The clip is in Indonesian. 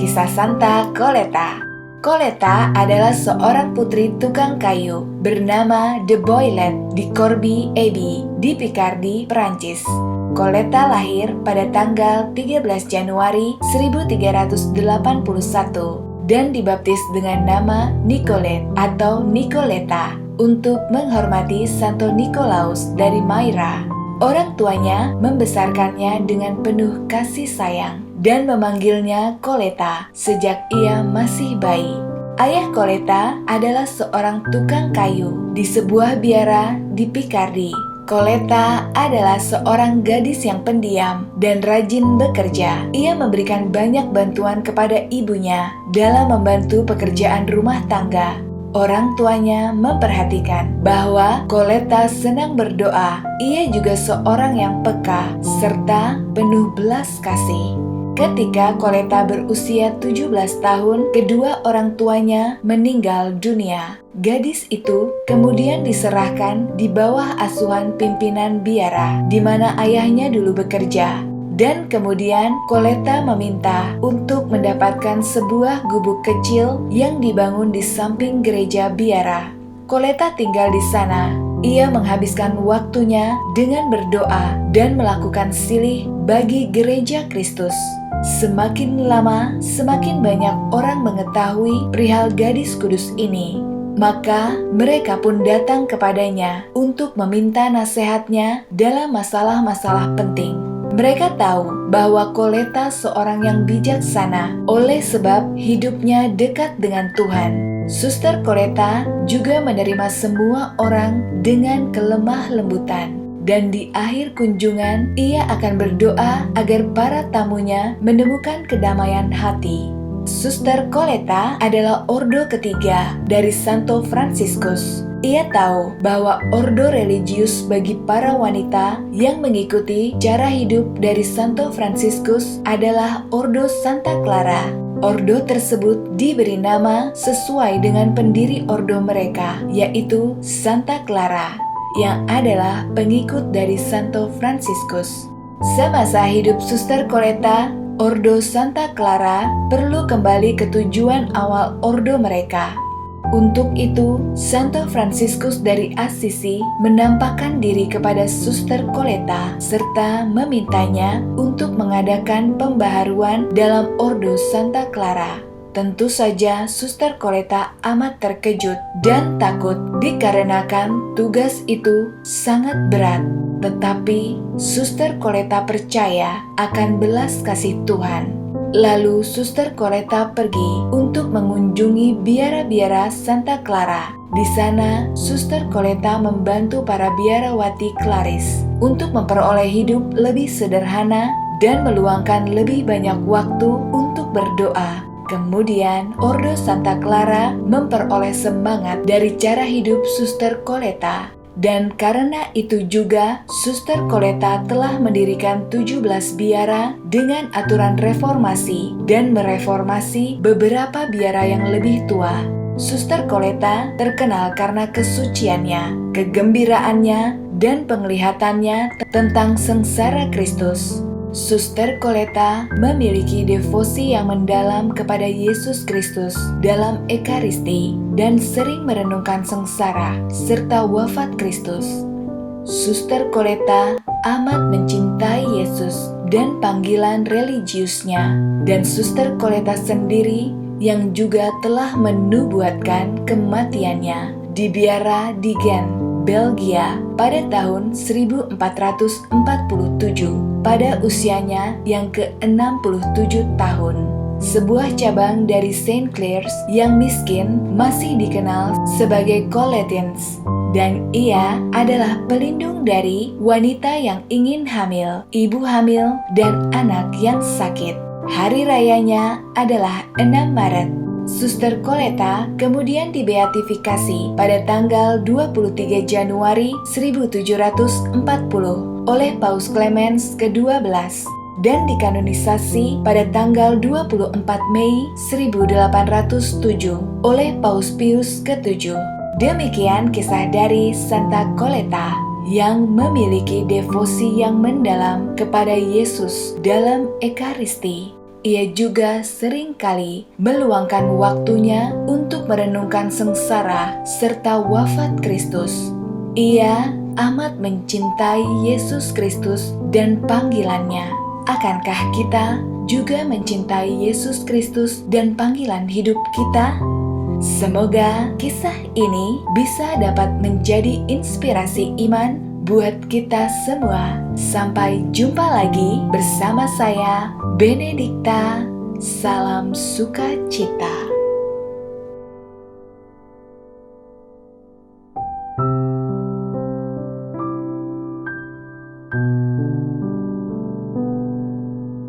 Kisah Santa Coletta. Coletta adalah seorang putri tukang kayu bernama De Boilet di Corby Abbey di Picardy, Perancis. Coletta lahir pada tanggal 13 Januari 1381 dan dibaptis dengan nama Nicolette atau Nicoletta untuk menghormati Santo Nikolaus dari Myra. Orang tuanya membesarkannya dengan penuh kasih sayang dan memanggilnya Coletta sejak ia masih bayi. Ayah Coletta adalah seorang tukang kayu di sebuah biara di Picardy. Coletta adalah seorang gadis yang pendiam dan rajin bekerja. Ia memberikan banyak bantuan kepada ibunya dalam membantu pekerjaan rumah tangga. Orang tuanya memperhatikan bahwa Coletta senang berdoa. Ia juga seorang yang peka serta penuh belas kasih. Ketika Coletta berusia 17 tahun, kedua orang tuanya meninggal dunia. Gadis itu kemudian diserahkan di bawah asuhan pimpinan biara, di mana ayahnya dulu bekerja. Dan kemudian Coletta meminta untuk mendapatkan sebuah gubuk kecil yang dibangun di samping gereja biara. Coletta tinggal di sana. Ia menghabiskan waktunya dengan berdoa dan melakukan silih bagi gereja Kristus. Semakin lama, semakin banyak orang mengetahui perihal gadis kudus ini. Maka mereka pun datang kepadanya untuk meminta nasihatnya dalam masalah-masalah penting. Mereka tahu bahwa Coletta seorang yang bijaksana oleh sebab hidupnya dekat dengan Tuhan. Suster Coletta juga menerima semua orang dengan kelemah lembutan. Dan di akhir kunjungan, ia akan berdoa agar para tamunya menemukan kedamaian hati. Suster Coletta adalah ordo ketiga dari Santo Fransiskus. Ia tahu bahwa ordo religius bagi para wanita yang mengikuti cara hidup dari Santo Fransiskus adalah Ordo Santa Clara. Ordo tersebut diberi nama sesuai dengan pendiri ordo mereka, yaitu Santa Clara, yang adalah pengikut dari Santo Fransiskus. Semasa hidup Suster Coletta, Ordo Santa Clara perlu kembali ke tujuan awal ordo mereka. Untuk itu, Santo Fransiskus dari Assisi menampakkan diri kepada Suster Coletta serta memintanya untuk mengadakan pembaharuan dalam Ordo Santa Clara. Tentu saja Suster Coletta amat terkejut dan takut dikarenakan tugas itu sangat berat. Tetapi Suster Coletta percaya akan belas kasih Tuhan. Lalu Suster Coletta pergi untuk mengunjungi biara-biara Santa Clara. Di sana, Suster Coletta membantu para biarawati Claris untuk memperoleh hidup lebih sederhana dan meluangkan lebih banyak waktu untuk berdoa. Kemudian, Ordo Santa Clara memperoleh semangat dari cara hidup Suster Coletta. Dan karena itu juga, Suster Coletta telah mendirikan 17 biara dengan aturan reformasi dan mereformasi beberapa biara yang lebih tua. Suster Coletta terkenal karena kesuciannya, kegembiraannya, dan penglihatannya tentang sengsara Kristus. Suster Coletta memiliki devosi yang mendalam kepada Yesus Kristus dalam Ekaristi dan sering merenungkan sengsara serta wafat Kristus. Suster Coletta amat mencintai Yesus dan panggilan religiusnya, dan Suster Coletta sendiri yang juga telah menubuatkan kematiannya di biara di Gent, Belgia pada tahun 1447 pada usianya yang ke-67 tahun. Sebuah cabang dari Saint Clare's yang miskin masih dikenal sebagai Colettines, dan ia adalah pelindung dari wanita yang ingin hamil, ibu hamil, dan anak yang sakit. Hari rayanya adalah 6 Maret. Suster Coletta kemudian dibeatifikasi pada tanggal 23 Januari 1740 oleh Paus Clemens ke-12 dan dikanonisasi pada tanggal 24 Mei 1807 oleh Paus Pius ke-7. Demikian kisah dari Santa Coletta yang memiliki devosi yang mendalam kepada Yesus dalam Ekaristi. ia juga seringkali meluangkan waktunya untuk merenungkan sengsara serta wafat Kristus. Ia amat mencintai Yesus Kristus dan panggilannya. Akankah kita juga mencintai Yesus Kristus dan panggilan hidup kita? Semoga kisah ini bisa dapat menjadi inspirasi iman buat kita semua. Sampai jumpa lagi bersama saya, Benedikta. Salam sukacita.